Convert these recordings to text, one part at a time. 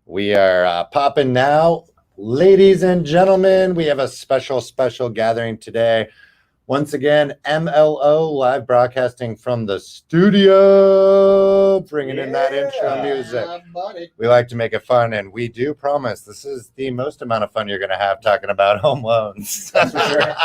We are popping now. Ladies and gentlemen, we have a special gathering today. Once again, MLO live broadcasting from the studio, bringing in that intro music. We like to make it fun, and we do promise this is the most amount of fun you're going to have talking about home loans. That's for sure.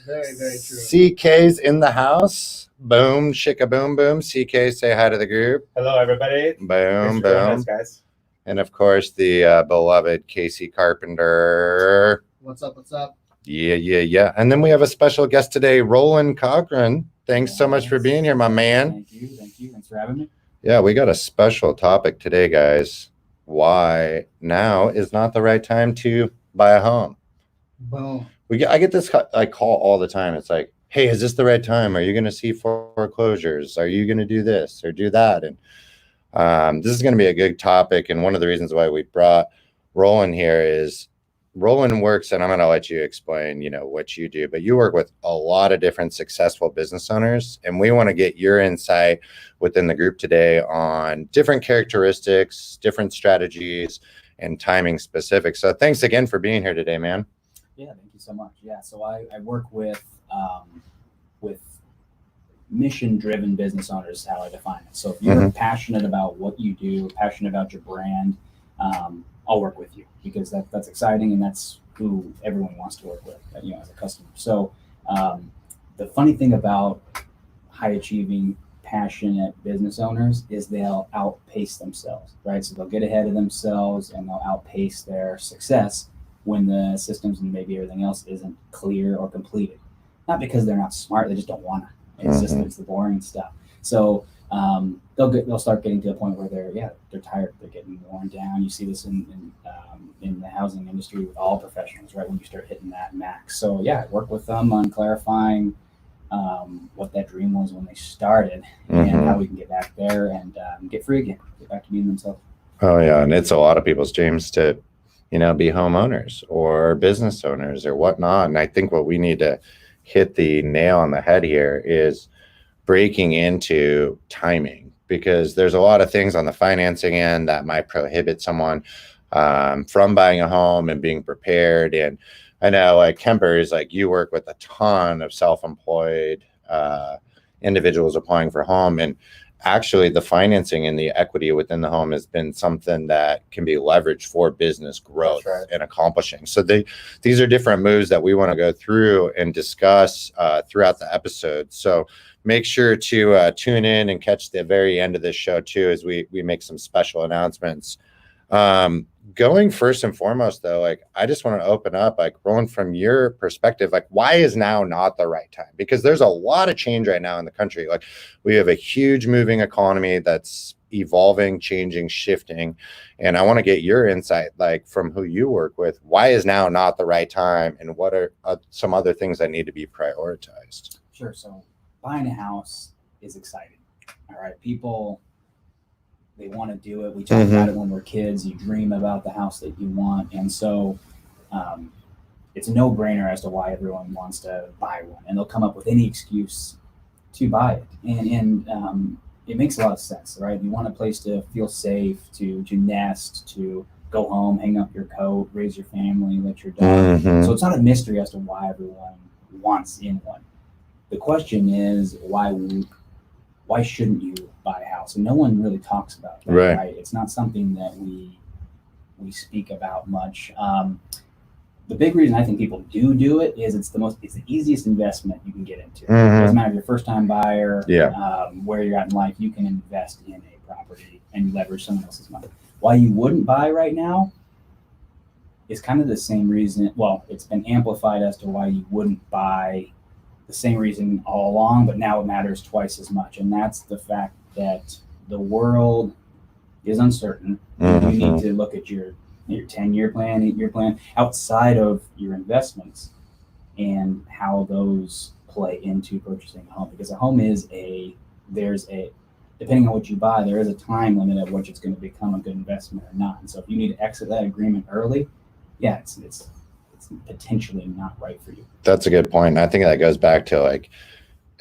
Very, very true. CK's in the house. Boom, shika boom, boom. CK, say hi to the group. Hello, everybody. Boom, Thanks for joining boom. us, guys. And of course, the beloved Casey Carpenter. What's up? What's up? Yeah. And then we have a special guest today, Roland Cochrun. Thanks so much for being here, my man. Thank you. Thanks for having me. Yeah, we got a special topic today, guys. Why now is not the right time to buy a home. Boom. I get this call all the time. It's like, hey, is this the right time? Are you going to see foreclosures? Are you going to do this or do that? And this is going to be a good topic. And one of the reasons why we brought Roland here is Roland works, and I'm going to let you explain, what you do, but you work with a lot of different successful business owners. And we want to get your insight within the group today on different characteristics, different strategies, and timing specific. So thanks again for being here today, man. Yeah, thank you so much. Yeah, so I work with mission-driven business owners is how I define it. So if you're passionate about what you do, passionate about your brand, I'll work with you because that's exciting, and that's who everyone wants to work with, as a customer. So the funny thing about high-achieving, passionate business owners is they'll outpace themselves, right? So they'll get ahead of themselves and they'll outpace their success when the systems and maybe everything else isn't clear or completed. Not because they're not smart, they just don't want to. It's just it's the boring stuff. So they'll start getting to a point where they're tired, they're getting worn down. You see this in the housing industry with all professionals, right? When you start hitting that max. So I work with them on clarifying what that dream was when they started and how we can get back there and get free again, get back to being themselves. Oh yeah, and it's a lot of people's dreams to be homeowners or business owners or whatnot. And I think what we need to hit the nail on the head here is breaking into timing, because there's a lot of things on the financing end that might prohibit someone from buying a home and being prepared. And I know Kemper is you work with a ton of self-employed individuals applying for home, and actually the financing and the equity within the home has been something that can be leveraged for business growth and accomplishing. So these are different moves that we want to go through and discuss throughout the episode. So make sure to tune in and catch the very end of this show too, as we make some special announcements. Going first and foremost though, I just want to open up, Roland, from your perspective, why is now not the right time? Because there's a lot of change right now in the country. We have a huge moving economy that's evolving, changing, shifting. And I want to get your insight, from who you work with, why is now not the right time? And what are some other things that need to be prioritized? Sure. So buying a house is exciting. All right. People, they want to do it. We talk about it when we're kids. You dream about the house that you want. And so it's a no-brainer as to why everyone wants to buy one. And they'll come up with any excuse to buy it. And it makes a lot of sense, right? You want a place to feel safe, to nest, to go home, hang up your coat, raise your family, let your dog. So it's not a mystery as to why everyone wants in one. The question is, why shouldn't you buy a house? And no one really talks about that, right? It's not something that we speak about much. The big reason I think people do it is it's the easiest investment you can get into. It doesn't matter if you're a first-time buyer, where you're at in life, you can invest in a property and leverage someone else's money. Why you wouldn't buy right now is kind of the same reason. Well, it's been amplified as to why you wouldn't buy the same reason all along, but now it matters twice as much. And that's the fact that the world is uncertain. You need to look at your 10-year plan, 8-year plan outside of your investments and how those play into purchasing a home. Because a home depending on what you buy, there is a time limit at which it's going to become a good investment or not. And so if you need to exit that agreement early, it's potentially not right for you. That's a good point. I think that goes back to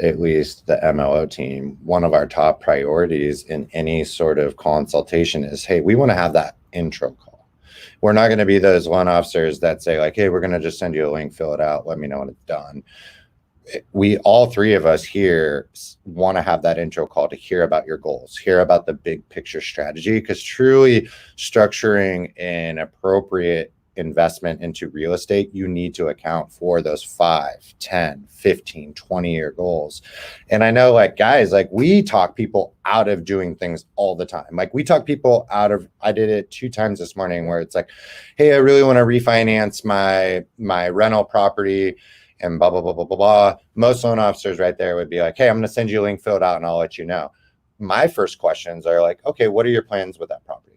at least the MLO team, one of our top priorities in any sort of consultation is, hey, we want to have that intro call. We're not going to be those loan officers that say like, hey, we're going to just send you a link, fill it out, let me know when it's done. We, all three of us here, want to have that intro call to hear about your goals, hear about the big picture strategy, because truly structuring an appropriate investment into real estate, you need to account for those 5, 10, 15, 20-year goals. And I know, like, guys, like, we talk people out of doing things all the time. Like, we talk people out of, I did it 2 times this morning where it's like, hey, I really want to refinance my rental property and blah, blah, blah, blah, blah, blah. Most loan officers right there would be like, hey, I'm going to send you a link, fill it out, and I'll let you know. My first questions are like, okay, what are your plans with that property?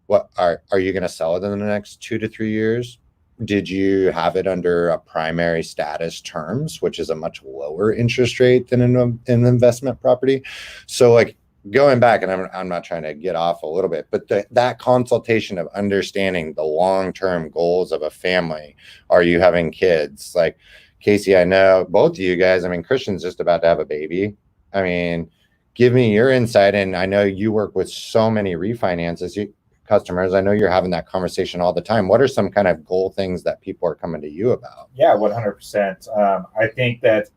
What are you going to sell it in the next 2 to 3 years? Did you have it under a primary status terms, which is a much lower interest rate than an investment property? So, like, going back, and I'm not trying to get off a little bit, but that consultation of understanding the long-term goals of a family. Are you having kids? Like, Casey, I know both of you guys, I mean, Christian's just about to have a baby. I mean, give me your insight. And I know you work with so many refinances, customers. I know you're having that conversation all the time. What are some kind of goal things that people are coming to you about? Yeah, 100%. I think that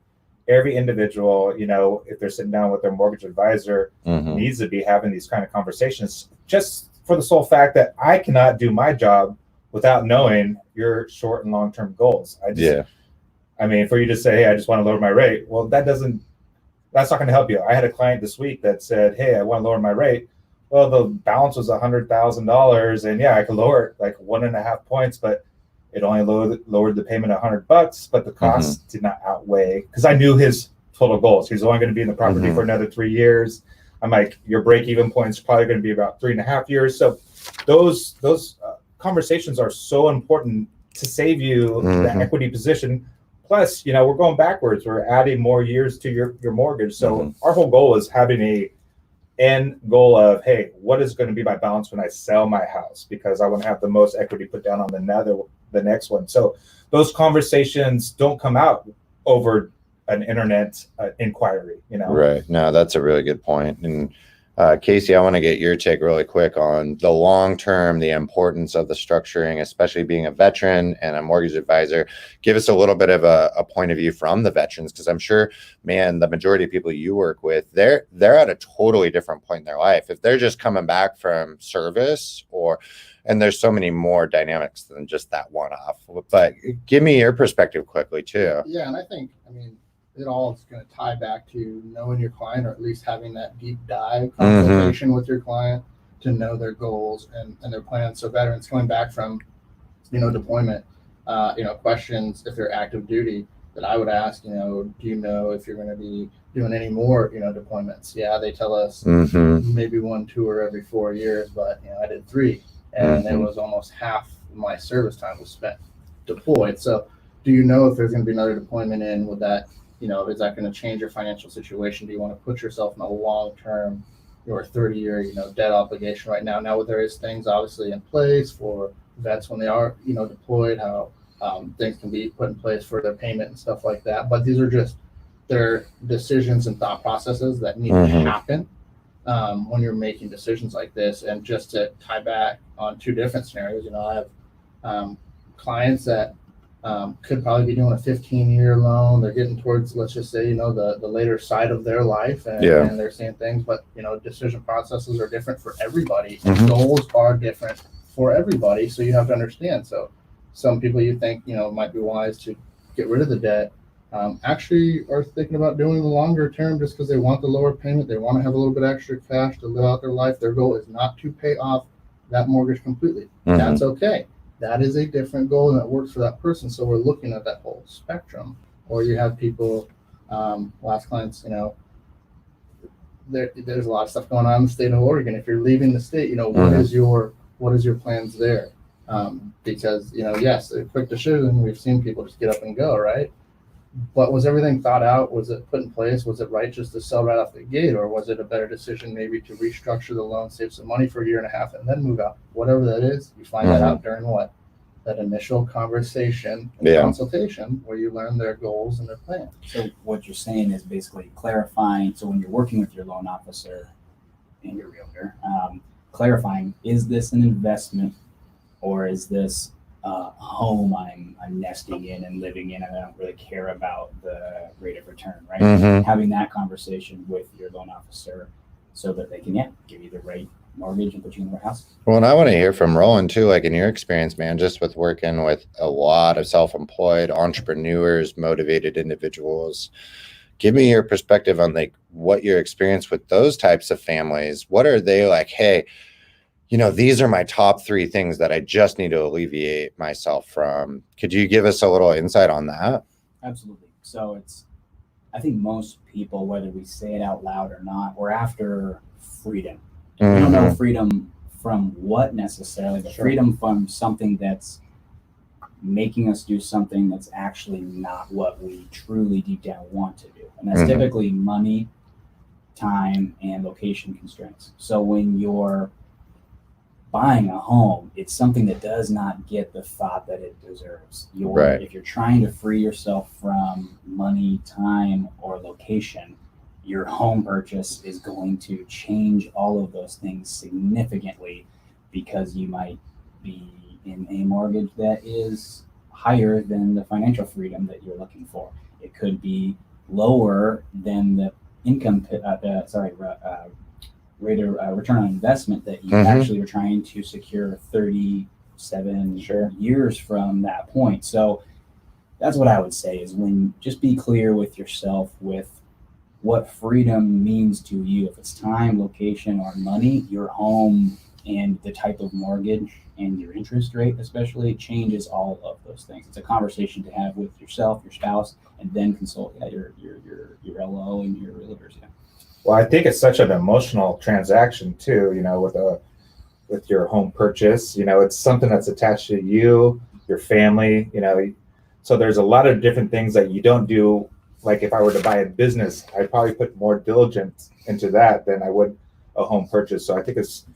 every individual, you know, if they're sitting down with their mortgage advisor, needs to be having these kind of conversations, just for the sole fact that I cannot do my job without knowing your short and long-term goals. I mean, for you to say, hey, I just want to lower my rate. Well, that's not going to help you. I had a client this week that said, hey, I want to lower my rate. Well, the balance was $100,000, and yeah, I could lower it like 1.5 points, but it only lowered the payment $100, but the cost did not outweigh, because I knew his total goals. He's only going to be in the property for another 3 years. I'm like, your break-even point is probably going to be about 3.5 years. So those conversations are so important to save you the equity position. Plus, you know, we're going backwards. We're adding more years to your mortgage. So our whole goal is having a end goal of, hey, what is going to be my balance when I sell my house? Because I want to have the most equity put down on the next one. So those conversations don't come out over an internet inquiry, you know? Right. No, that's a really good point. And Casey, I want to get your take really quick on the long term, the importance of the structuring, especially being a veteran and a mortgage advisor. Give us a little bit of a point of view from the veterans, because I'm sure, man, the majority of people you work with, they're at a totally different point in their life. If they're just coming back from service, and there's so many more dynamics than just that one-off. But give me your perspective quickly too. Yeah, and I think, I mean, it all is going to tie back to knowing your client, or at least having that deep dive consultation with your client to know their goals and their plans. So veterans coming back from, you know, deployment, questions if they're active duty that I would ask, you know, do you know if you're going to be doing any more, you know, deployments? Yeah, they tell us maybe 1 tour every 4 years, but, you know, I did 3, and it was almost half my service time was spent deployed. So do you know if there's going to be another deployment in? Would that, you know, is that going to change your financial situation? Do you want to put yourself in a long-term or 30-year, you know, debt obligation right now? Now, there is things obviously in place for vets when they are, you know, deployed, how things can be put in place for their payment and stuff like that. But these are just their decisions and thought processes that need to happen when you're making decisions like this. And just to tie back on 2 different scenarios, you know, I have clients that could probably be doing a 15-year loan. They're getting towards, let's just say, you know, the later side of their life, and they're seeing things, but, you know, decision processes are different for everybody. Goals are different for everybody. So you have to understand. So some people you think, you know, might be wise to get rid of the debt, actually are thinking about doing the longer term just because they want the lower payment. They want to have a little bit extra cash to live out their life. Their goal is not to pay off that mortgage completely. That's okay. That is a different goal, and that works for that person. So we're looking at that whole spectrum. Or you have people, last clients, you know, there's a lot of stuff going on in the state of Oregon. If you're leaving the state, you know, what is your plans there? Because, you know, yes, a quick decision. We've seen people just get up and go, right? But was everything thought out? Was it put in place? Was it right just to sell right off the gate? Or was it a better decision maybe to restructure the loan, save some money for 1.5 years, and then move out? Whatever that is, you find that out during what? that initial conversation and Yeah. consultation where you learn their goals and their plans. So what you're saying is basically clarifying. So when you're working with your loan officer and your realtor, clarifying, is this an investment or is this a home I'm nesting in and living in, and I don't really care about the rate of return, right? Mhm. Having that conversation with your loan officer so that they can, give you the right mortgage and put you in the right house. Well, and I want to hear from Roland too, like in your experience, man, just with working with a lot of self-employed entrepreneurs, motivated individuals. Give me your perspective on like what your experience with those types of families. What are they like? Hey, these are my top 3 things that I just need to alleviate myself from. Could you give us a little insight on that? Absolutely. So I think most people, whether we say it out loud or not, we're after freedom. We don't know freedom from what necessarily, but freedom from something that's making us do something that's actually not what we truly deep down want to do. And that's typically money, time, and location constraints. So when you're buying a home, it's something that does not get the thought that it deserves. If you're trying to free yourself from money, time, or location, your home purchase is going to change all of those things significantly, because you might be in a mortgage that is higher than the financial freedom that you're looking for. It could be lower than the income, rate of return on investment that you actually are trying to secure 37 years from that point. So that's what I would say is just be clear with yourself with what freedom means to you. If it's time, location, or money, your home and the type of mortgage and your interest rate especially changes all of those things. It's a conversation to have with yourself, your spouse, and then consult your LO and your realtors. Well, I think it's such an emotional transaction too, with your home purchase. It's something that's attached to you, your family, so there's a lot of different things that you don't do. Like if I were to buy a business, I'd probably put more diligence into that than I would a home purchase. So I think it's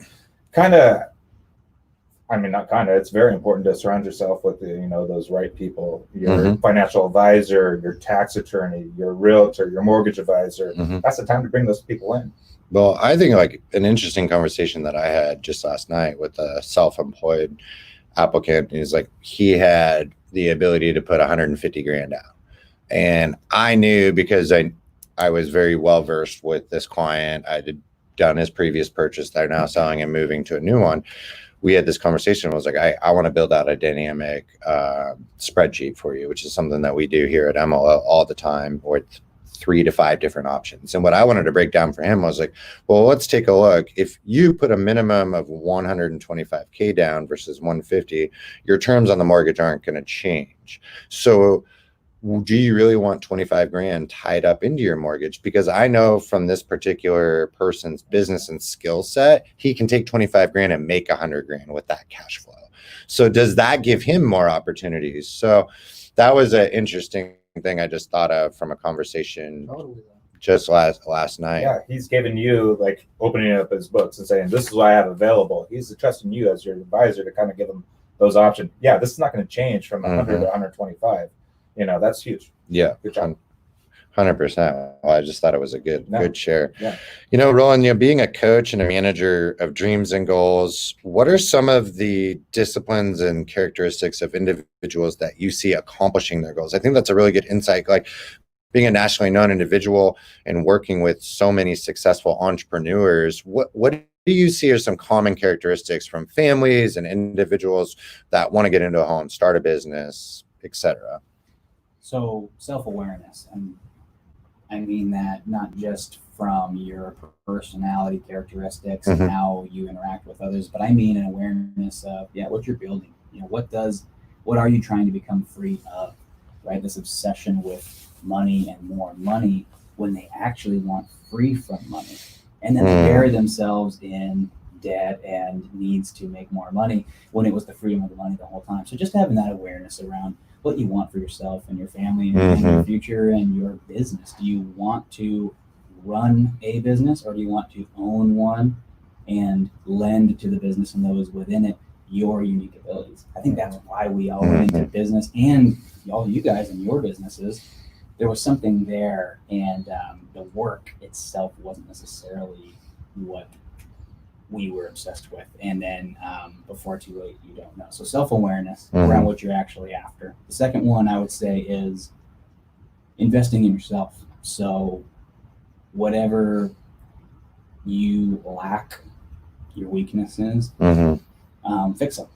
it's very important to surround yourself with those right people, your financial advisor, your tax attorney, your realtor, your mortgage advisor. That's the time to bring those people in. Well, I think like an interesting conversation that I had just last night with a self-employed applicant is like he had the ability to put 150 grand down. And I knew, because I was very well versed with this client. I had done his previous purchase. They're now selling and moving to a new one. We had this conversation. I was like, I want to build out a dynamic spreadsheet for you, which is something that we do here at MLO all the time, with 3 to 5 different options. And what I wanted to break down for him was like, well, let's take a look. If you put a minimum of 125K down versus 150, your terms on the mortgage aren't going to change. So do you really want 25 grand tied up into your mortgage? Because I know from this particular person's business and skill set, he can take 25 grand and make 100 grand with that cash flow. So does that give him more opportunities? So that was an interesting thing I just thought of from a conversation just last night. Yeah, he's giving you, like, opening up his books and saying, this is what I have available. He's trusting you as your advisor to kind of give him those options. Yeah, this is not going to change from 100 to 125. That's huge. Yeah. Good job. 100%. Well, I just thought it was a good share. Yeah. Roland, being a coach and a manager of dreams and goals, what are some of the disciplines and characteristics of individuals that you see accomplishing their goals? I think that's a really good insight. Like, being a nationally known individual and working with so many successful entrepreneurs, what do you see are some common characteristics from families and individuals that want to get into a home, start a business, etc.? So self-awareness, and I mean that not just from your personality characteristics and how you interact with others, but I mean an awareness of what you're building. What are you trying to become free of, right? This obsession with money and more money when they actually want free from money, and then they bury themselves in debt and needs to make more money when it was the freedom of the money the whole time. So just having that awareness around what you want for yourself and your family and your future and your business. Do you want to run a business, or do you want to own one and lend to the business and those within it? your unique abilities. I think that's why we all went into business, and all you guys in your businesses, there was something there, and the work itself wasn't necessarily what we were obsessed with. And then before too late, you don't know. So self-awareness around what you're actually after. The second one I would say is investing in yourself. So whatever you lack, your weaknesses, fix them.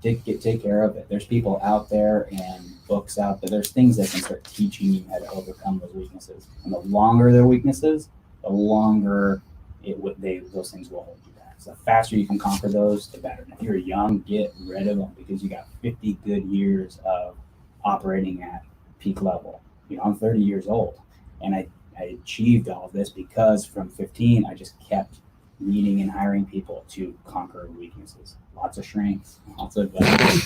Take care of it. There's people out there and books out there. There's things that can start teaching you how to overcome those weaknesses. And the longer their weaknesses, the longer those things will hold you back. So the faster you can conquer those, the better. And if you're young, get rid of them, because you got 50 good years of operating at peak level. I'm 30 years old, and I achieved all of this because from 15, I just kept meeting and hiring people to conquer weaknesses. Lots of strengths, lots of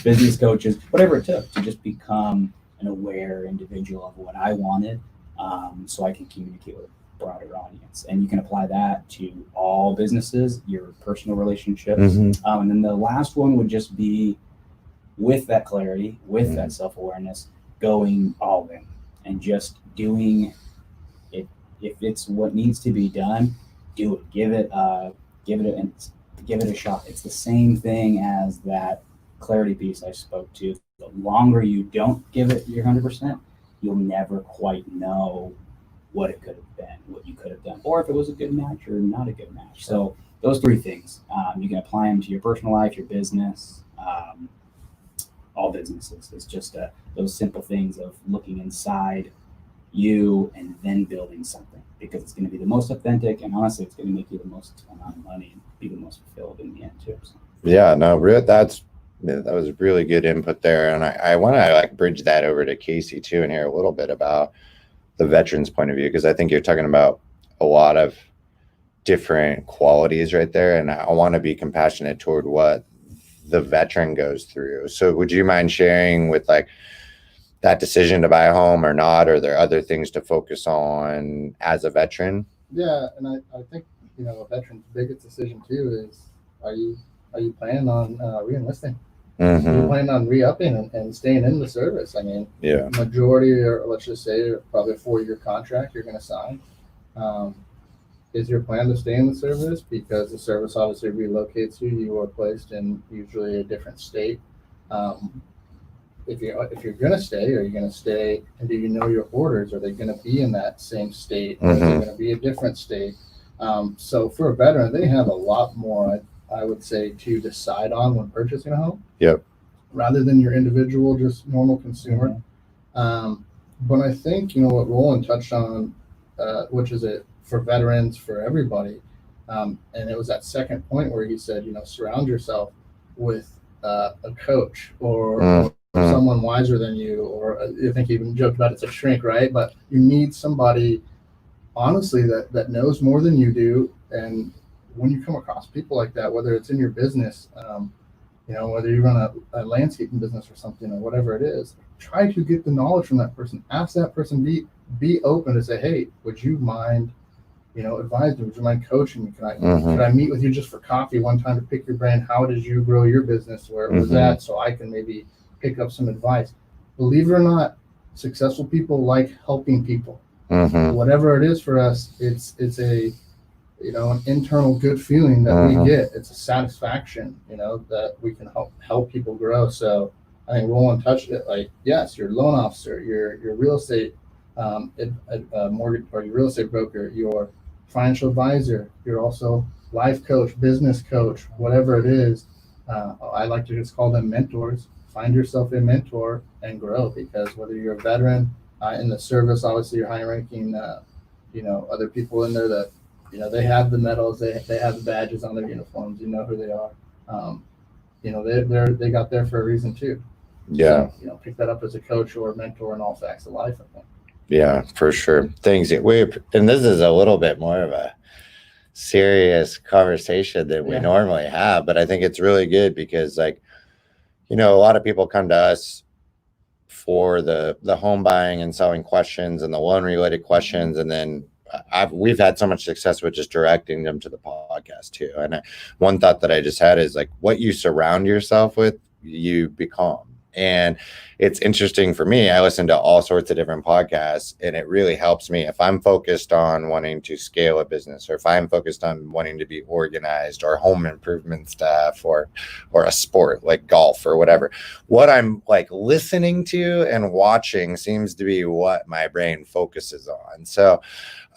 business coaches, whatever it took to just become an aware individual of what I wanted, so I can communicate with a broader audience. And you can apply that to all businesses, your personal relationships. And then the last one would just be, with that clarity, with that self-awareness, going all in and just doing it. If it's what needs to be done, do it. Give it a shot. It's the same thing as that clarity piece I spoke to. The longer you don't give it your 100%, you'll never quite know what it could have been, what you could have done, or if it was a good match or not a good match. So those three things, you can apply them to your personal life, your business, all businesses. It's just those simple things of looking inside you and then building something, because it's going to be the most authentic, and honestly, it's going to make you the most amount of money and be the most fulfilled in the end too. So. Yeah, no, that was really good input there, and I want to bridge that over to Casey too, and hear a little bit about the veteran's point of view, because I think you're talking about a lot of different qualities right there, and I want to be compassionate toward what the veteran goes through. So would you mind sharing with that decision to buy a home or not? Are there other things to focus on as a veteran? Yeah, and I think a veteran's biggest decision too is, are you planning on re-enlisting? Are you planning on re-upping and staying in the service? I mean, majority, or let's just say probably a 4-year contract you're going to sign. Is your plan to stay in the service? Because the service obviously relocates you. You are placed in usually a different state. If you're going to stay, are you going to stay? And do you know your orders? Are they going to be in that same state? Or are they going to be a different state? So for a veteran, they have a lot more, I would say, to decide on when purchasing a home. Yep. Rather than your individual, just normal consumer. But I think, what Roland touched on, which is it for veterans, for everybody. And it was that second point where he said, surround yourself with a coach or someone wiser than you, or I think he even joked about it's a shrink, right? But you need somebody, honestly, that knows more than you do. And when you come across people like that, whether it's in your business, whether you run a landscaping business or something, or whatever it is, try to get the knowledge from that person. Ask that person, be open to say, hey, would you mind, advise me? Would you mind coaching me? Could I meet with you just for coffee one time to pick your brain? How did you grow your business? Where it was at, so I can maybe pick up some advice. Believe it or not, successful people like helping people. Whatever it is for us, it's a an internal good feeling that we get. It's a satisfaction, that we can help people grow. So I think Roland touched it. Yes, your loan officer, your real estate mortgage, or your real estate broker, your financial advisor, you're also life coach, business coach, whatever it is. I like to just call them mentors. Find yourself a mentor and grow, because whether you're a veteran in the service, obviously you're high ranking, other people in there that, they have the medals, they have the badges on their uniforms, who they are. They got there for a reason too. Yeah. So, pick that up as a coach or a mentor in all facts of life, I think. Yeah, for sure. Things that and this is a little bit more of a serious conversation than we normally have, but I think it's really good because a lot of people come to us for the home buying and selling questions and the loan related questions. And then we've had so much success with just directing them to the podcast too. And one thought that I just had is like, what you surround yourself with, you become. And it's interesting for me. I listen to all sorts of different podcasts, and it really helps me if I'm focused on wanting to scale a business, or if I'm focused on wanting to be organized, or home improvement stuff, or a sport like golf or whatever. What I'm like listening to and watching seems to be what my brain focuses on. So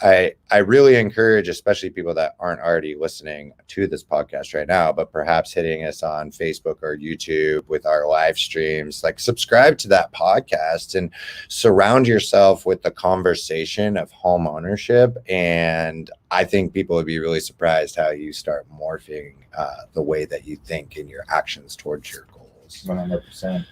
I really encourage, especially people that aren't already listening to this podcast right now, but perhaps hitting us on Facebook or YouTube with our live streams, like subscribe to that podcast and surround yourself with the conversation of home ownership. And I think people would be really surprised how you start morphing the way that you think in your actions towards your goals. 100%.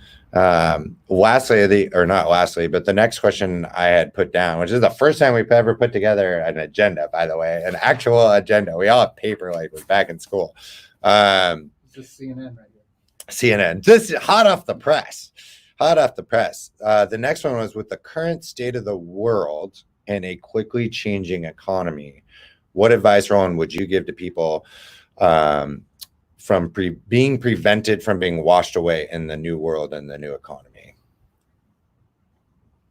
But the next question I had put down, which is the first time we've ever put together an agenda, by the way, an actual agenda. We all have paper like we're back in school. Just CNN right here. CNN, just hot off the press. The next one was, with the current state of the world and a quickly changing economy, what advice, Roland, would you give to people from being prevented from being washed away in the new world and the new economy?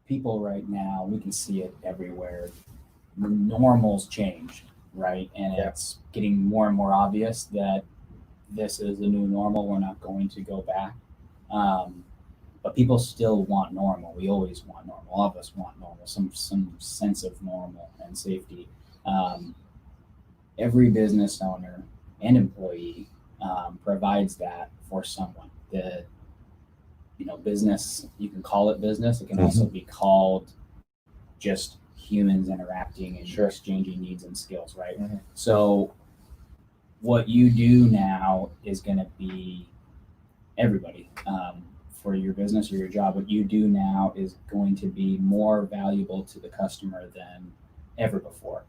People right now, we can see it everywhere. Normal's changed, right? And it's getting more and more obvious that this is the new normal. We're not going to go back. But people still want normal. We always want normal. All of us want normal, some sense of normal and safety. Every business owner and employee provides that for someone. Business, you can call it business. It can also be called just humans interacting and exchanging needs and skills, right? So what you do now is going to be everybody. For your business or your job, what you do now is going to be more valuable to the customer than ever before.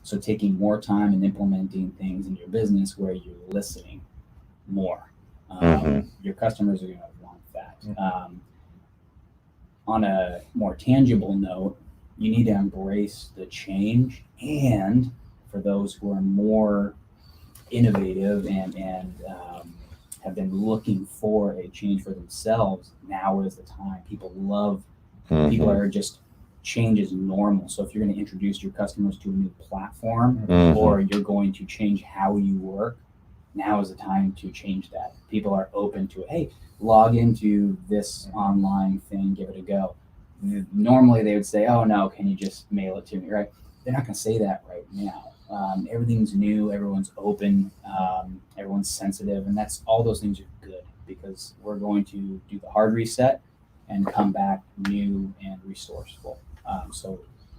So taking more time and implementing things in your business where you're listening more. Your customers are going to want that. On a more tangible note, you need to embrace the change. And for those who are more innovative and have been looking for a change for themselves, now is the time. People are just, change is normal. So if you're going to introduce your customers to a new platform or you're going to change how you work, now is the time to change that. People are open to it. Hey, log into this online thing, give it a go. Normally they would say, oh no, can you just mail it to me, right? They're not going to say that right now. Everything's new, everyone's open, everyone's sensitive, and all those things are good, because we're going to do the hard reset and come back new and resourceful. So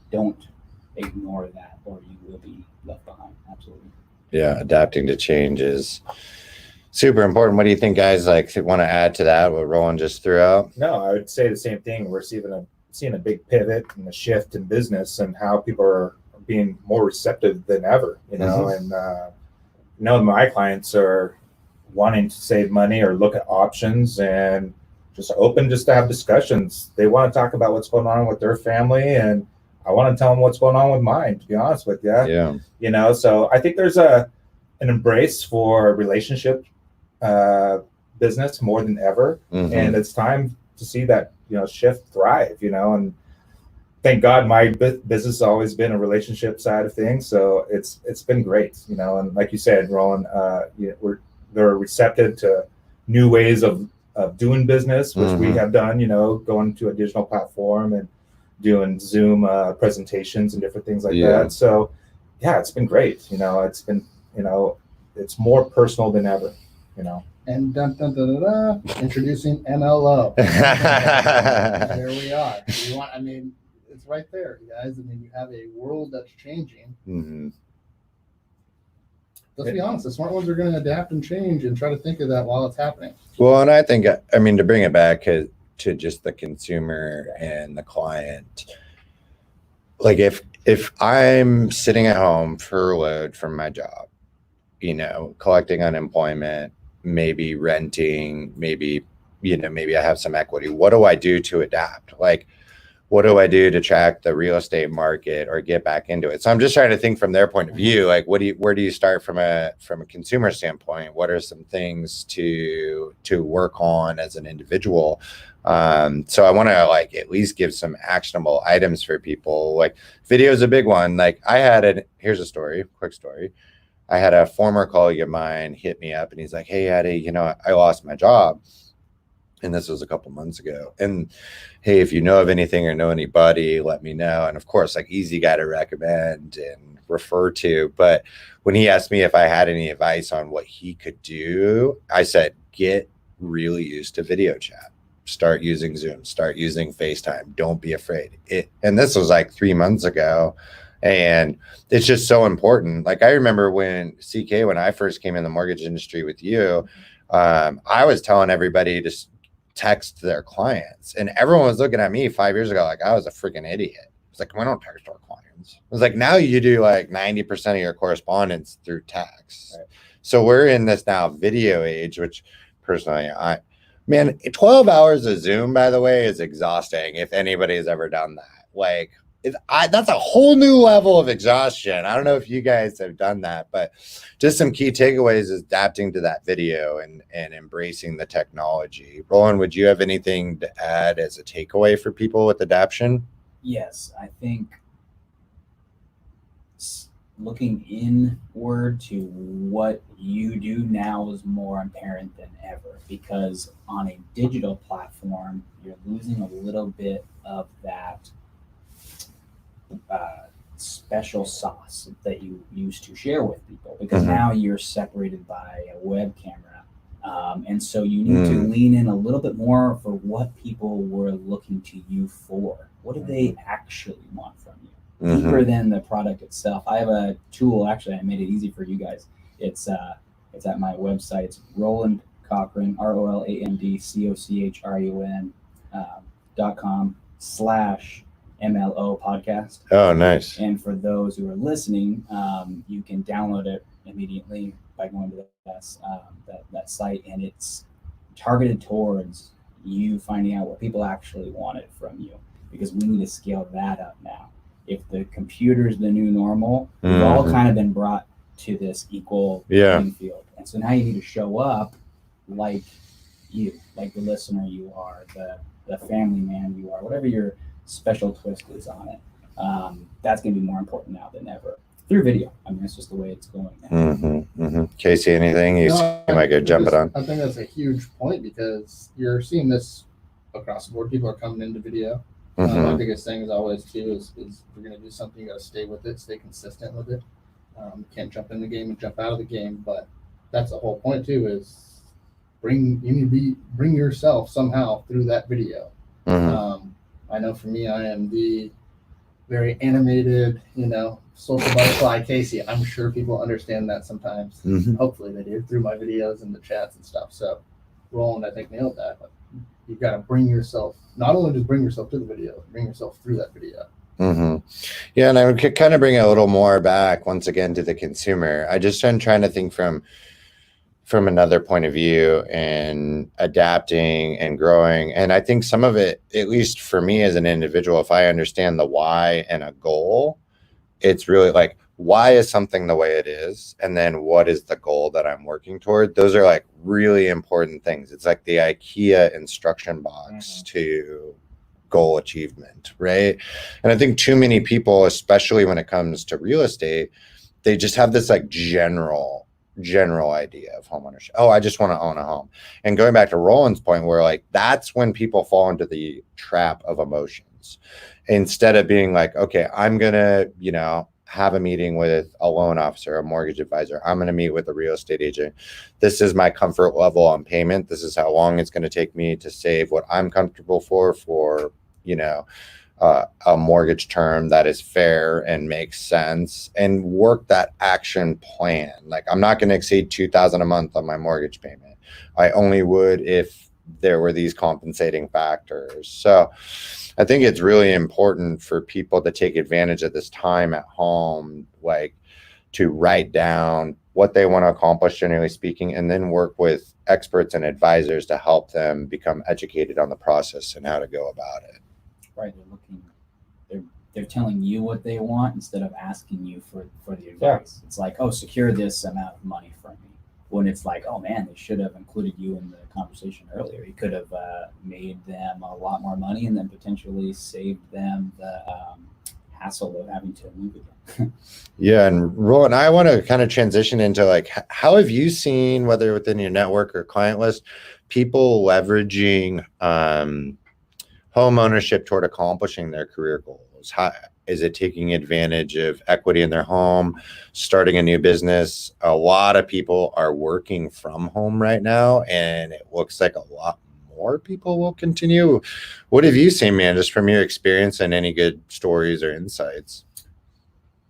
don't ignore that, or you will be left behind. Absolutely. Yeah, adapting to change is super important. What do you think, guys? Like, want to add to that, what Roland just threw out? No, I would say the same thing. We're seeing a big pivot and a shift in business, and how people are being more receptive than ever, and my clients are wanting to save money or look at options and just open just to have discussions. They want to talk about what's going on with their family, and I want to tell them what's going on with mine, to be honest with you. Yeah. So I think there's an embrace for relationship business more than ever. And it's time to see that, shift thrive, and thank God my business has always been a relationship side of things. So it's been great, and like you said, Roland, they're receptive to new ways of doing business, which we have done, going to a digital platform and doing Zoom presentations and different things like that. So yeah, it's been great. It's been, it's more personal than ever, And introducing MLO. There we are. It's right there, guys. You have a world that's changing. Let's be honest, the smart ones are going to adapt and change and try to think of that while it's happening. Well, and I think, to bring it back to just the consumer and the client, like if I'm sitting at home furloughed from my job, collecting unemployment, maybe renting, maybe I have some equity, what do I do to adapt? Like, what do I do to track the real estate market or get back into it? So I'm just trying to think from their point of view, like where do you start from a consumer standpoint? What are some things to work on as an individual? So I want to like at least give some actionable items for people. Like video is a big one. Like here's a story, quick story. I had a former colleague of mine hit me up and he's like, hey, Eddie, I lost my job. And this was a couple months ago. And hey, if you know of anything or know anybody, let me know. And of course, like easy guy to recommend and refer to. But when he asked me if I had any advice on what he could do, I said, get really used to video chat. Start using Zoom, start using FaceTime. Don't be afraid. And this was like 3 months ago. And it's just so important. Like I remember when I first came in the mortgage industry with you, I was telling everybody to text their clients, and everyone was looking at me 5 years ago like I was a freaking idiot. It's like, we don't text our clients. It was like, now you do like 90% of your correspondence through text. Right. So we're in this now video age, which personally, 12 hours of Zoom, by the way, is exhausting. If anybody's ever done that, like that's a whole new level of exhaustion. I don't know if you guys have done that, but just some key takeaways is adapting to that video and embracing the technology. Roland, would you have anything to add as a takeaway for people with adaption? Yes, I think looking inward to what you do now is more apparent than ever, because on a digital platform, you're losing a little bit of that special sauce that you used to share with people, because now you're separated by a web camera. And so you need to lean in a little bit more for what people were looking to you for. What do they actually want from you? Deeper than the product itself. I have a tool, actually, I made it easy for you guys. It's at my website. It's Roland Cochrun, ROLANDCochrun.com/MLO podcast. Oh, nice. And for those who are listening, you can download it immediately by going to that site, and it's targeted towards you finding out what people actually wanted from you, because we need to scale that up now. If the computer is the new normal, we've all kind of been brought to this equal playing field. And so now you need to show up like the listener you are, the family man you are, whatever your special twist is on it. That's going to be more important now than ever through video. I mean, that's just the way it's going now. Casey, anything you seem like you're jumping on? I think that's a huge point, because you're seeing this across the board. People are coming into video. My biggest thing is always too is if you're going to do something, you got to stay with it, stay consistent with it. You can't jump in the game and jump out of the game, but that's the whole point too, is you need to bring yourself somehow through that video. I know for me, I am the very animated, social butterfly Casey. I'm sure people understand that sometimes. Hopefully they do through my videos and the chats and stuff. So Roland, I think, nailed that. But you've got to bring yourself, not only just bring yourself to the video, bring yourself through that video. Yeah, and I would kind of bring it a little more back once again to the consumer. I just am trying to think from another point of view and adapting and growing. And I think some of it, at least for me as an individual, if I understand the why and a goal, it's really like, why is something the way it is? And then what is the goal that I'm working toward? Those are like really important things. It's like the IKEA instruction box to goal achievement, right? And I think too many people, especially when it comes to real estate, they just have this like general idea of homeownership. Oh, I just want to own a home. And going back to Roland's point, where like that's when people fall into the trap of emotions, instead of being like, okay, I'm gonna have a meeting with a loan officer, a mortgage advisor. I'm going to meet with a real estate agent. This is my comfort level on payment. This is how long it's going to take me to save what I'm comfortable for a mortgage term that is fair and makes sense, and work that action plan. Like, I'm not going to exceed $2,000 a month on my mortgage payment. I only would if there were these compensating factors. So I think it's really important for people to take advantage of this time at home, like to write down what they want to accomplish, generally speaking, and then work with experts and advisors to help them become educated on the process and how to go about it. right. They're telling you what they want instead of asking you for the advice. It's like, oh, secure this amount of money from me. When it's like, oh man, they should have included you in the conversation earlier. You could have made them a lot more money and then potentially saved them the hassle of having to move again. Yeah, and Roland, I want to kind of transition into like, how have you seen, whether within your network or client list, people leveraging home ownership toward accomplishing their career goals? How is it taking advantage of equity in their home, starting a new business? A lot of people are working from home right now, and it looks like a lot more people will continue. What have you seen, man, just from your experience, and any good stories or insights?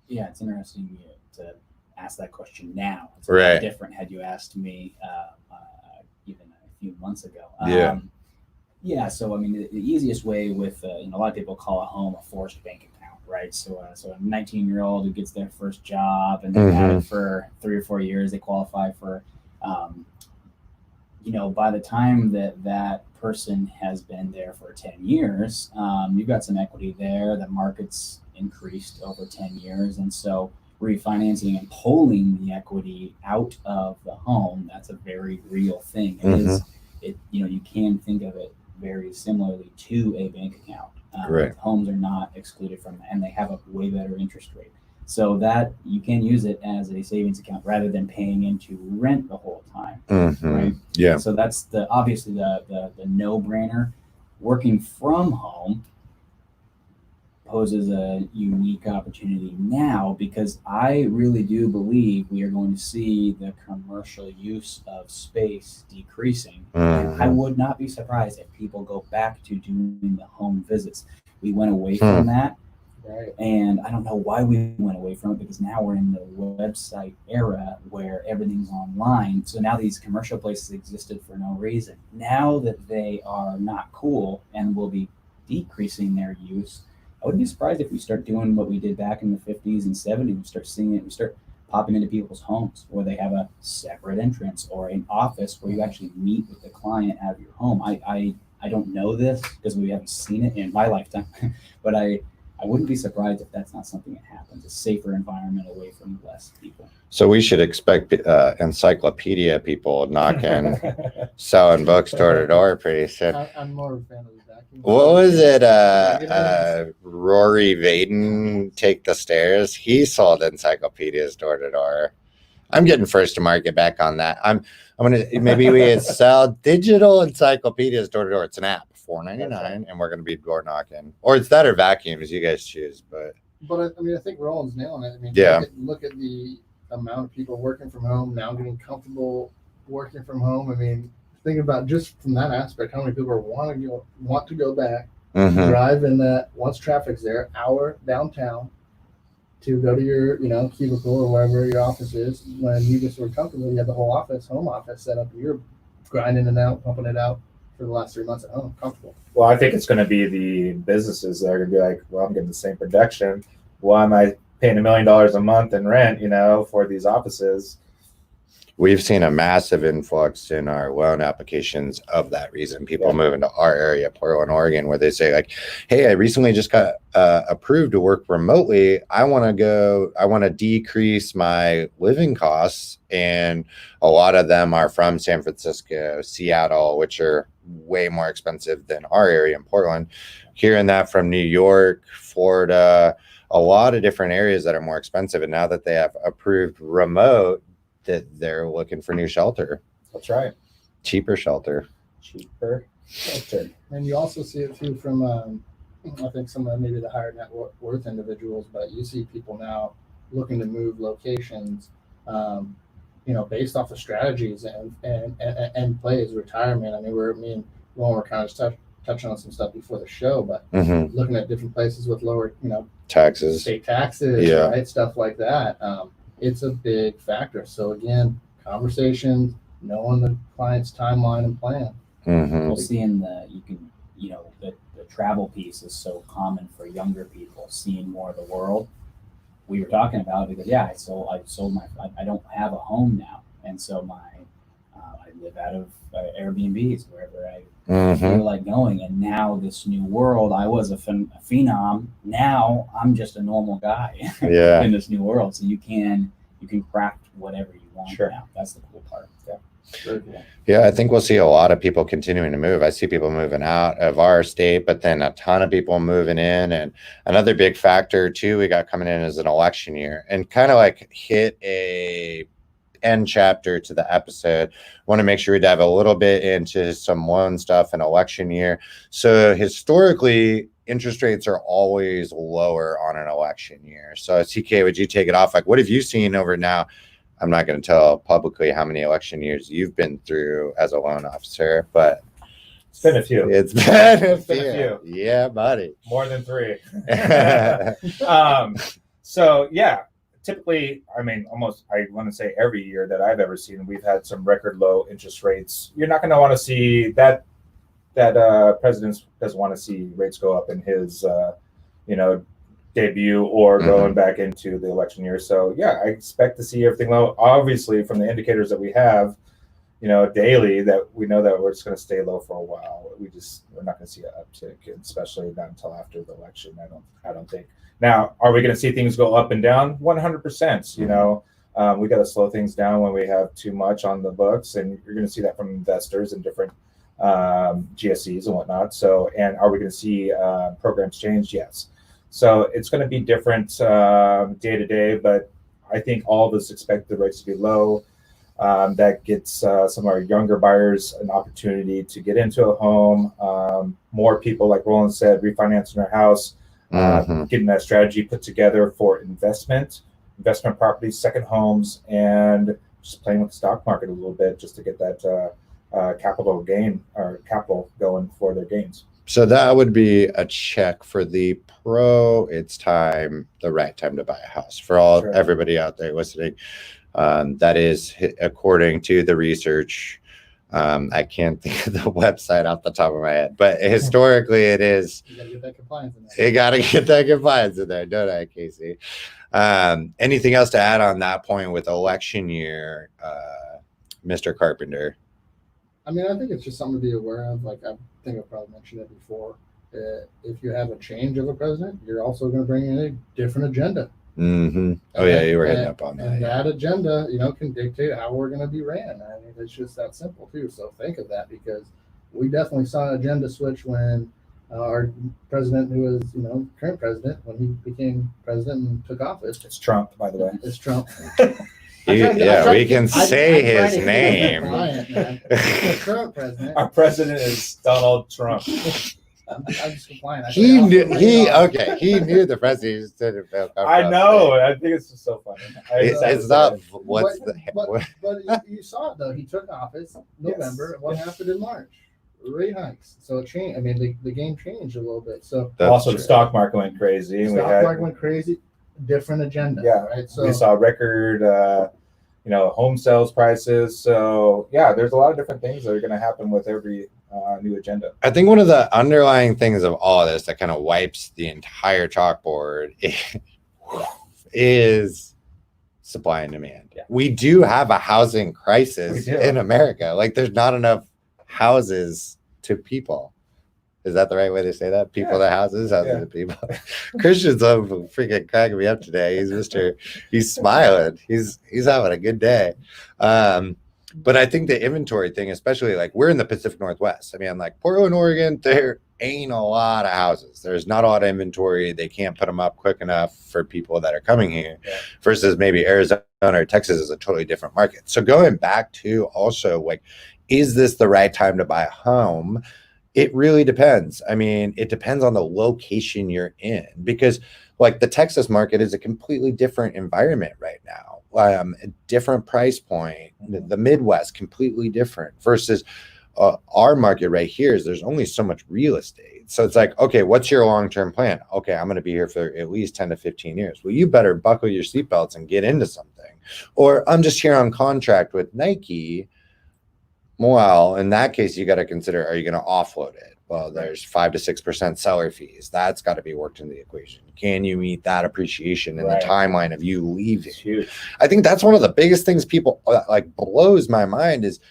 Yeah, it's interesting to ask that question now. It's Right. different had you asked me even a few months ago. Yeah. So I mean, the easiest way with a lot of people call a home a forced bank account, right? So a 19-year-old who gets their first job and they've had it for 3 or 4 years, they qualify for, by the time that person has been there for 10 years, you've got some equity there. The market's increased over 10 years, and so refinancing and pulling the equity out of the home, that's a very real thing. You can think of it very similarly to a bank account. Right. Homes are not excluded from that, and they have a way better interest rate. So that you can use it as a savings account rather than paying into rent the whole time. Right? Yeah. So that's obviously the no-brainer. Working from home poses a unique opportunity now, because I really do believe we are going to see the commercial use of space decreasing. And I would not be surprised if people go back to doing the home visits. We went away from that. Right. And I don't know why we went away from it, because now we're in the website era where everything's online. So now these commercial places existed for no reason. Now that they are not cool and will be decreasing their use, I wouldn't be surprised if we start doing what we did back in the 50s and 70s. We start seeing it. We start popping into people's homes where they have a separate entrance or an office where you actually meet with the client out of your home. I don't know this because we haven't seen it in my lifetime, but I wouldn't be surprised if that's not something that happens. A safer environment away from less people. So we should expect encyclopedia people knocking, selling books door to door pretty soon. I'm more of a fan of the vacuum. What was it? Rory Vaden, Take the Stairs. He sold encyclopedias door to door. I'm getting first to market back on that. I'm gonna, maybe we sell digital encyclopedias door to door. It's an app, $4.99, and we're gonna be door knocking, or it's that or vacuums. You guys choose, but I mean, I think Roland's nailing it. I mean, yeah. Look at the amount of people working from home now, getting comfortable working from home. I mean, think about just from that aspect, how many people want to go back, drive in that once traffic's there, hour downtown to go to your, cubicle or wherever your office is. When you just were comfortable, you have the whole home office set up. You're grinding it out, pumping it out for the last 3 months at home, comfortable. Well, I think it's going to be the businesses that are going to be like, well, I'm getting the same production. Why am I paying $1 million a month in rent, for these offices? We've seen a massive influx in our loan applications of that reason. People moving to our area, Portland, Oregon, where they say like, hey, I recently just got approved to work remotely. I want to decrease my living costs. And a lot of them are from San Francisco, Seattle, which are way more expensive than our area in Portland. Hearing that from New York, Florida, a lot of different areas that are more expensive. And now that they have approved remote, that they're looking for new shelter. That's right. Cheaper shelter. And you also see it too from, I think some of maybe the higher net worth individuals, but you see people now looking to move locations, based off of strategies and plays, retirement. I mean, me and Roland were kind of touching on some stuff before the show, but looking at different places with lower, taxes, state taxes, right? Stuff like that. It's a big factor. So again, conversations, knowing the client's timeline and plan. We'll see the travel piece is so common for younger people, seeing more of the world. We were talking about it because I sold I don't have a home now, and so I live out of Airbnbs wherever feel like going. And now this new world, I was a phenom. Now I'm just a normal guy in this new world. So you can craft whatever you want now. That's the cool part. Yeah. Very cool. Yeah, I think we'll see a lot of people continuing to move. I see people moving out of our state, but then a ton of people moving in. And another big factor too we got coming in is an election year, and kind of like hit a end chapter to the episode. Want to make sure we dive a little bit into some loan stuff and election year. So historically, interest rates are always lower on an election year. So CK, would you take it off? Like, what have you seen over now? I'm not going to tell publicly how many election years you've been through as a loan officer, but it's been a few. It's been a few. Yeah, buddy. More than 3. So yeah, typically, I mean, almost, I want to say every year that I've ever seen, we've had some record low interest rates. You're not going to want to see that president doesn't want to see rates go up in his, debut or going back into the election year. So yeah, I expect to see everything low. Obviously, from the indicators that we have, daily, that we know that we're just going to stay low for a while. We're not going to see an uptick, especially not until after the election. I don't think. Now, are we going to see things go up and down? 100%. We got to slow things down when we have too much on the books, and you're going to see that from investors and different GSEs and whatnot. So, and are we going to see programs change? Yes. So it's going to be different day to day, but I think all of us expect the rates to be low. That gets some of our younger buyers an opportunity to get into a home. More people, like Roland said, refinancing their house, getting that strategy put together for investment properties, second homes, and just playing with the stock market a little bit just to get that capital gain or capital going for their gains. So that would be a check for the pro. It's the right time to buy a house for everybody out there listening. That is according to the research. I can't think of the website off the top of my head, but historically it is. You gotta get that compliance in there. You gotta get that compliance in there, don't I, Casey? Anything else to add on that point with election year, Mr. Carpenter? I mean, I think it's just something to be aware of. Like, I think I probably mentioned it before. If you have a change of a president, you're also going to bring in a different agenda. Mm-hmm. Oh, yeah, you were hitting up on that. And that agenda, can dictate how we're going to be ran. I mean, it's just that simple, too. So think of that, because we definitely saw an agenda switch when our president, who was, current president, when he became president and took office. It's Trump, by the way. It's Trump. We can say his name. The current president. Our president is Donald Trump. I'm just complying. He knew the president. I know. I think it's just so funny. It's not. But you saw it though. He took office November. Yes. What happened in March? Rate hikes. So it changed. I mean, the game changed a little bit. So also the stock market went crazy. Market went crazy. Different agenda. Yeah. Right. So we saw record. Home sales prices. So yeah, there's a lot of different things that are going to happen with every new agenda. I think one of the underlying things of all of this that kind of wipes the entire chalkboard is supply and demand. Yeah. We do have a housing crisis in America. Like, there's not enough houses to people. Is that the right way to say that? People to houses to people. Christian's freaking cracking me up today. He's smiling. He's having a good day. But I think the inventory thing, especially, like, we're in the Pacific Northwest. I mean, like Portland, Oregon, there ain't a lot of houses. There's not a lot of inventory. They can't put them up quick enough for people that are coming here versus maybe Arizona or Texas is a totally different market. So going back to also, like, is this the right time to buy a home? It really depends. I mean, it depends on the location you're in, because like the Texas market is a completely different environment right now. A different price point. The Midwest, completely different versus our market right here is there's only so much real estate. So it's like, okay, what's your long-term plan? Okay, I'm going to be here for at least 10 to 15 years. Well, you better buckle your seatbelts and get into something. Or I'm just here on contract with Nike. Well, in that case, you got to consider, are you going to offload it? Well, there's 5 to 6% seller fees. That's got to be worked into the equation. Can you meet that appreciation in the timeline of you leaving? I think that's one of the biggest things people like blows my mind is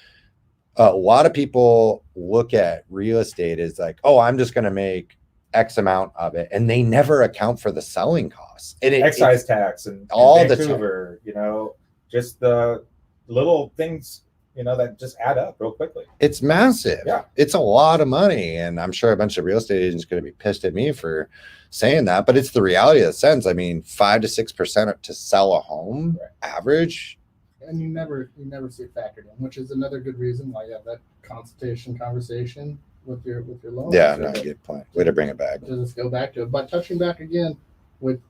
a lot of people look at real estate as like, oh, I'm just going to make X amount of it, and they never account for the selling costs and excise tax and all the Vancouver, just the little things, that just add up real quickly. It's massive. Yeah. It's a lot of money. And I'm sure a bunch of real estate agents are going to be pissed at me for saying that, but it's the reality of the sense. I mean, 5 to 6% to sell a home average. And you never see it factored in, which is another good reason why you have that conversation with your loan. Yeah, no, good point. Way to bring it back. To just go back to it, but touching back again with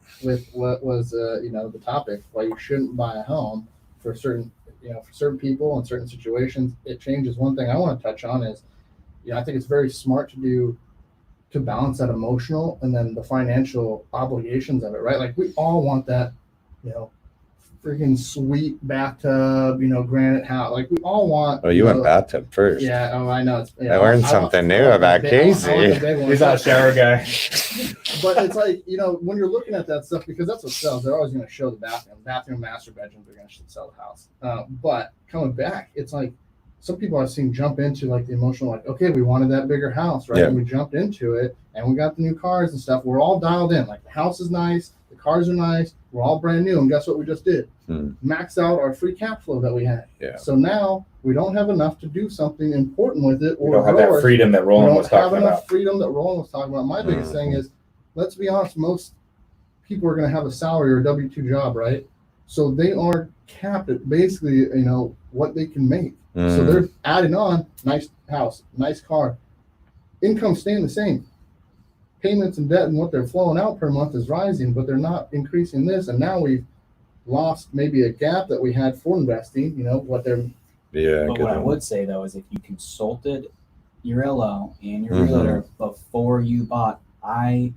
what was the topic, why you shouldn't buy a home for certain people in certain situations. It changes. One thing I want to touch on is, I think it's very smart to balance that emotional and then the financial obligations of it, right? Like we all want that, freaking sweet bathtub, granite house. Like we all want. Oh, you went bathtub first. Yeah. Oh, I know. I learned something new about Casey. He's not a shower guy. But it's like, when you're looking at that stuff, because that's what sells, they're always going to show the bathroom, master bedrooms, they're going to sell the house. But coming back, it's like some people I've seen jump into like the emotional, like, okay, we wanted that bigger house, right? Yeah. And we jumped into it and we got the new cars and stuff. We're all dialed in. Like the house is nice. The cars are nice. We're all brand new. And guess what we just did? Max out our free cap flow that we had. Yeah. So now we don't have enough to do something important with it. We don't have that freedom that Roland was talking about. We don't have enough freedom that Roland was talking about. My biggest thing is, let's be honest, most people are going to have a salary or a W-2 job, right? So they are capped at basically, what they can make. So they're adding on nice house, nice car, income staying the same. Payments and debt and what they're flowing out per month is rising, but they're not increasing this. And now we've lost maybe a gap that we had for investing, what they're. Yeah. But what I would say though is if you consulted your LO and your realtor before you bought, I'm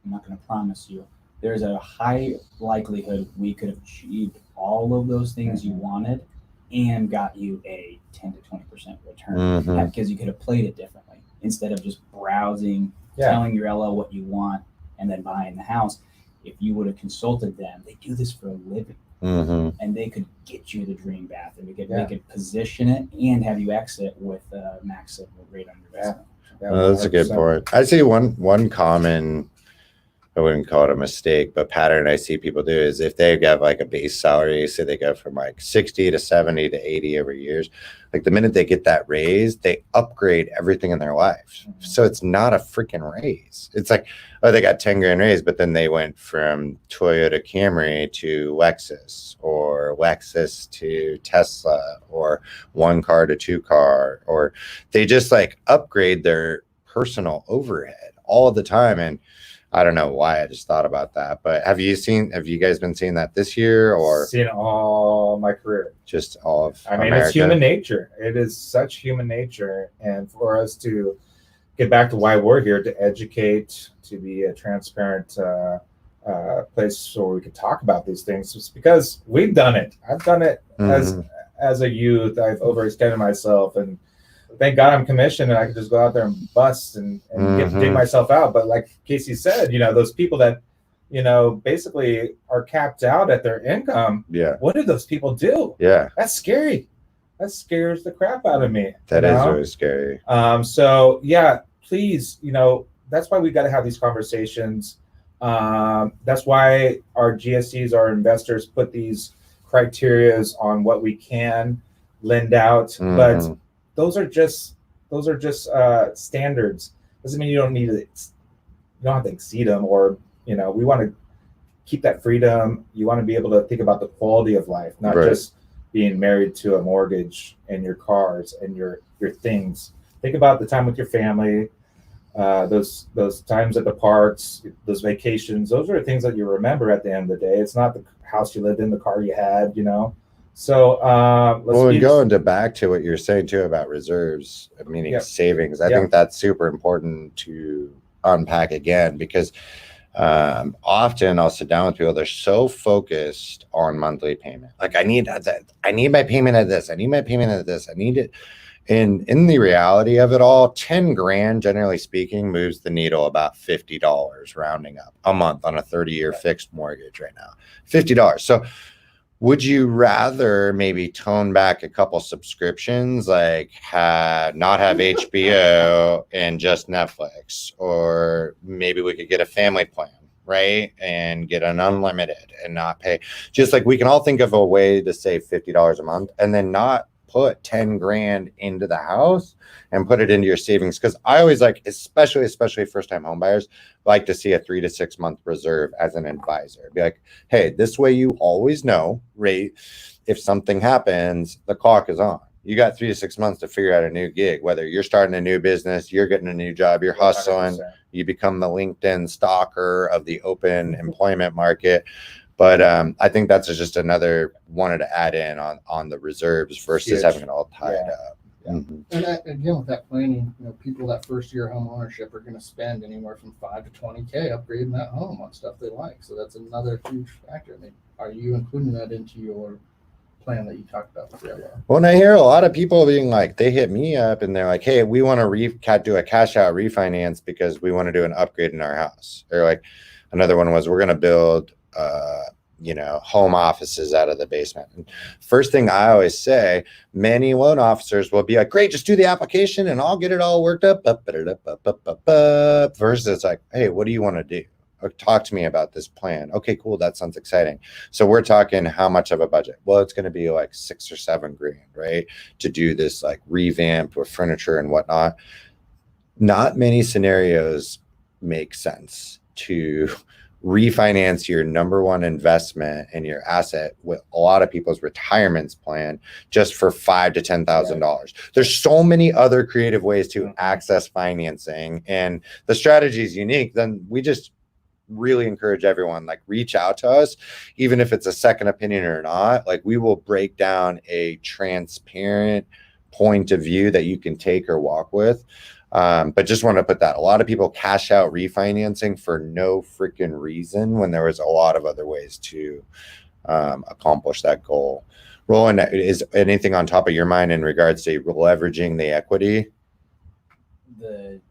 not going to promise you, there's a high likelihood we could have achieved all of those things you wanted and got you a 10 to 20% return because you could have played it differently instead of just browsing, telling your LO what you want and then buying the house. If you would have consulted them, they do this for a living and they could get you the dream bath and they could position it and have you exit with a max rate on your investment. That's a good point. I see one common, I wouldn't call it a mistake, but pattern I see people do is if they have like a base salary, say they go from like 60 to 70 to 80 every years, like the minute they get that raise, they upgrade everything in their life. So it's not a freaking raise. It's like, oh, they got 10 grand raise, but then they went from Toyota Camry to Lexus or Lexus to Tesla or 1 car to 2 car, or they just like upgrade their personal overhead all the time. And I don't know why I just thought about that, but have you guys been seeing that this year or seen it all my career? Just all of America? It's human nature. It is such human nature. And for us to get back to why we're here, to educate, to be a transparent place where we can talk about these things, it's because we've done it. I've done it as a youth. I've overextended myself, and thank God I'm commissioned and I can just go out there and bust and dig myself out. But like Casey said, those people that, basically are capped out at their income. Yeah. What do those people do? Yeah. That's scary. That scares the crap out of me. That is really scary. So yeah, please, that's why we got to have these conversations. That's why our GSEs, our investors, put these criterias on what we can lend out. But those are just standards. Doesn't mean you don't have to exceed them, or we want to keep that freedom. You want to be able to think about the quality of life, not just being married to a mortgage and your cars and your things. Think about the time with your family, those times at the parks, those vacations. Those are the things that you remember at the end of the day. It's not the house you lived in, the car you had, So going back to what you're saying too about reserves, meaning savings. I think that's super important to unpack again, because often I'll sit down with people, they're so focused on monthly payment. Like I need my payment at this. I need my payment at this. I need it. And in the reality of it all, 10 grand, generally speaking, moves the needle about $50 rounding up a month on a 30-year fixed mortgage right now. $50. So Would you rather maybe tone back a couple subscriptions, like not have HBO and just Netflix, or maybe we could get a family plan, right? And get an unlimited and not pay. Just like we can all think of a way to save $50 a month and then not put 10 grand into the house and put it into your savings. Because I always like, especially first time home buyers, like to see a 3 to 6 month reserve as an advisor. Be like, hey, this way you always know, right? If something happens, the clock is on. You got 3 to 6 months to figure out a new gig, whether you're starting a new business, you're getting a new job, you're hustling, 100%. you become the LinkedIn stalker of the open employment market. But I think that's just another wanted to add in on the reserves versus Huge. having it all tied Yeah. up. Yeah. Mhm. And again, with that planning, people that first year home ownership are going to spend anywhere from 5 to 20K upgrading that home on stuff they like. So that's another huge factor. I mean, are you including that into your plan that you talked about with the LO? Well, and I hear a lot of people being like, they hit me up and they're like, hey, we want to do a cash out refinance because we want to do an upgrade in our house. Or like another one was, we're going to build home offices out of the basement. And first thing I always say, many loan officers will be like, great, just do the application and I'll get it all worked up. Versus it's like, hey, what do you want to do? Talk to me about this plan. Okay, cool. That sounds exciting. So we're talking how much of a budget? Well, it's going to be like 6 or 7 grand, right? To do this like revamp with furniture and whatnot. Not many scenarios make sense to refinance your number one investment and your asset with a lot of people's retirements plan just for $5,000 to $10,000. There's so many other creative ways to access financing, and the strategy is unique. Then we just really encourage everyone, like, reach out to us, even if it's a second opinion or not. Like, we will break down a transparent point of view that you can take or walk with. But just want to put that, a lot of people cash out refinancing for no freaking reason when there was a lot of other ways to accomplish that goal. Roland, is anything on top of your mind in regards to leveraging the equity? The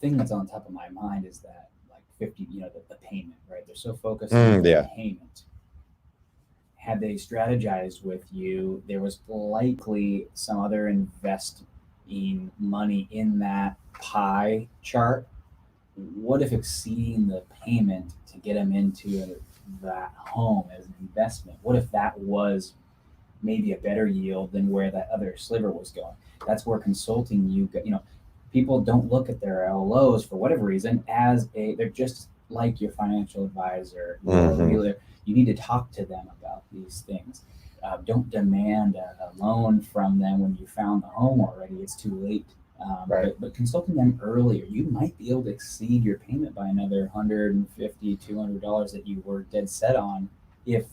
thing that's on top of my mind is that, like, 50, the payment, right? They're so focused on the payment. Had they strategized with you, there was likely some other investing money in that pie chart. What if exceeding the payment to get them into that home as an investment? What if that was maybe a better yield than where that other sliver was going? That's where consulting, people don't look at their LOs for whatever reason as they're just like your financial advisor. You need to talk to them about these things. Don't demand a loan from them when you found the home already. It's too late. Right. But consulting them earlier, you might be able to exceed your payment by another $150, $200 that you were dead set on if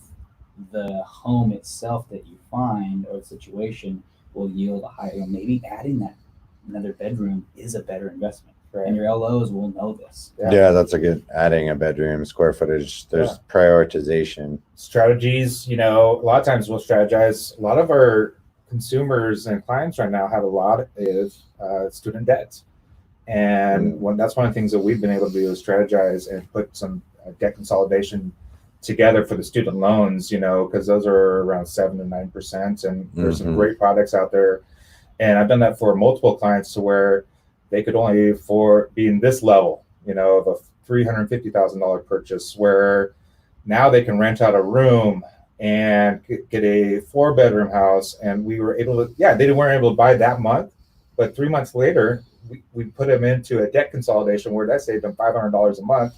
the home itself that you find or the situation will yield a higher. Maybe adding that another bedroom is a better investment. Right. And your LOs will know this. Yeah, that's a good, adding a bedroom, square footage. There's prioritization. Strategies, a lot of times we'll strategize. A lot of our consumers and clients right now have a lot of student debt. And that's one of the things that we've been able to do is strategize and put some debt consolidation together for the student loans, because those are around 7 to 9%. And there's some great products out there. And I've done that for multiple clients to where they could only afford being this level, of a $350,000 purchase, where now they can rent out a room and get a 4-bedroom house. And we were able to, they weren't able to buy that month, but 3 months later, we put them into a debt consolidation where that saved them $500 a month.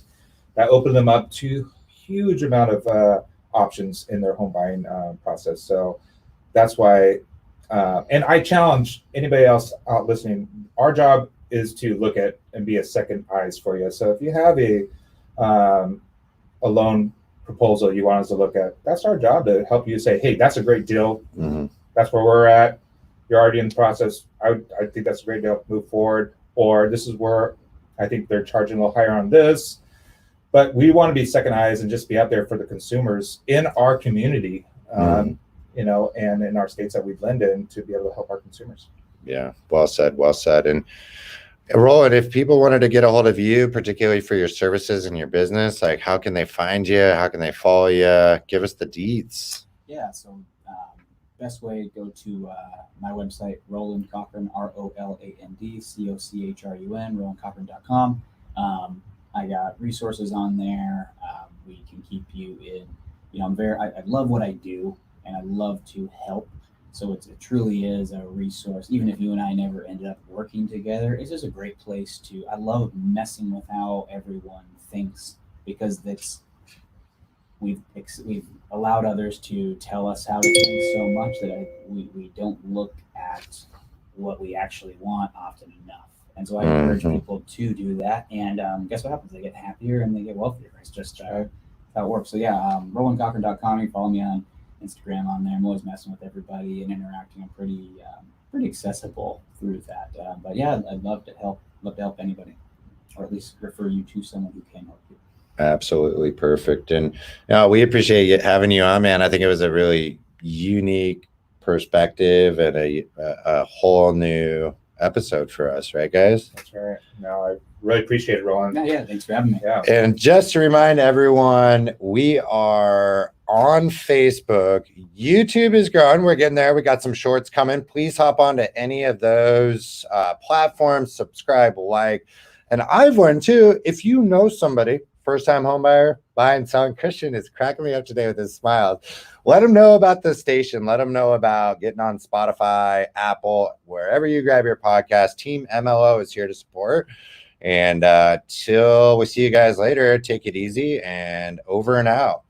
That opened them up to huge amount of options in their home buying process. So that's why, and I challenge anybody else out listening, our job is to look at and be a second eyes for you. So if you have a loan proposal you want us to look at, that's our job, to help you say, hey, that's a great deal. That's where we're at. You're already in the process. I think that's a great deal. Move forward. Or this is where I think they're charging a little higher on this. But we want to be second eyes and just be out there for the consumers in our community, and in our states that we blend in, to be able to help our consumers. Yeah, well said, well said. And Roland, if people wanted to get a hold of you, particularly for your services and your business, like, how can they find you? How can they follow you? Give us the deets. Yeah, so best way, go to my website, Roland Cochrun, ROLAND, COCHRUN, I got resources on there. We can keep you in, I love what I do and I love to help. So it truly is a resource. Even if you and I never ended up working together, it's just a great place to. I love messing with how everyone thinks because we've allowed others to tell us how to think so much that we don't look at what we actually want often enough. And so I encourage people to do that. And guess what happens? They get happier and they get wealthier. It's just how it works. So yeah, RolandCochrun.com. You follow me on Instagram on there. I'm always messing with everybody and interacting. I'm pretty accessible through that. But yeah, I'd love to help anybody, or at least refer you to someone who can help you. Absolutely perfect. And we appreciate having you on, man. I think it was a really unique perspective and a whole new episode for us, right, guys? That's right. No, I really appreciate it, Roland. Yeah, thanks for having me. Yeah. And just to remind everyone, we are on Facebook. YouTube is growing. We're getting there. We got some shorts coming. Please hop onto any of those platforms, subscribe, like. And I've learned too, if you know somebody, first-time home buyer, buying, selling, Christian is cracking me up today with his smiles. Let them know about the station. Let them know about getting on Spotify, Apple, wherever you grab your podcast. Team MLO is here to support. And till we see you guys later, take it easy and over and out.